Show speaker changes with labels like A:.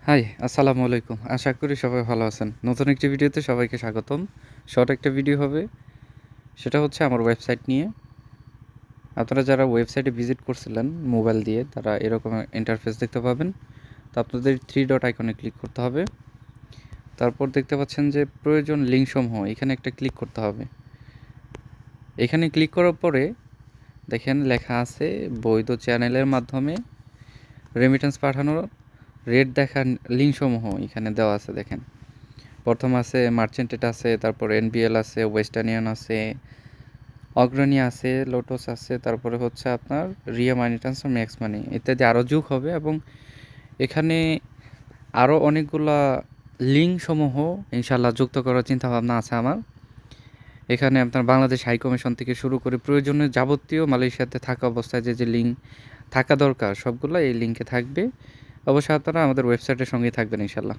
A: High, আসসালামু আলাইকুম। আশা করি সবাই ভালো আছেন। নতুন একটি ভিডিওতে সবাইকে স্বাগতম। শর্ট একটা ভিডিও হবে। সেটা হচ্ছে আমার ওয়েবসাইট নিয়ে। আপনারা যারা ওয়েবসাইটে ভিজিট করছিলেন মোবাইল দিয়ে, তারা এরকম ইন্টারফেস দেখতে পাবেন। তো আপনাদের 3 ডট আইকনে ক্লিক করতে হবে। তারপর দেখতে পাচ্ছেন যে প্রয়োজন লিঙ্কসমূহ, এখানে একটা ক্লিক করতে হবে। এখানে ক্লিক করার পরে দেখেন লেখা আছে বৈধ চ্যানেলের মাধ্যমে রেমিটেন্স পাঠানোর রেট দেখার লিঙ্কসমূহ এখানে দেওয়া আছে দেখেন। প্রথম আছে মার্চেন্টেড আছে, তারপরে এনবিএল আছে, ওয়েস্টার্ন ইউনিয়ন আছে, অগ্রণী আছে, লোটাস আছে, তারপরে হচ্ছে আপনার রিয়া মানি ট্রান্সফার, ম্যাক্স মানি ইত্যাদি আরও যোগ হবে। এবং এখানে আরও অনেকগুলা লিঙ্ক সমূহ ইনশাল্লাহ যুক্ত করার চিন্তাভাবনা আছে আমার। এখানে আপনার বাংলাদেশ হাই কমিশন থেকে শুরু করে প্রয়োজনীয় যাবতীয় মালয়েশিয়াতে থাকা অবস্থায় যে লিঙ্ক থাকা দরকার সবগুলো এই লিঙ্কে থাকবে। অবশ্যই আপনারা আমাদের ওয়েবসাইটের সঙ্গেই থাকবেন ইনশাল্লাহ।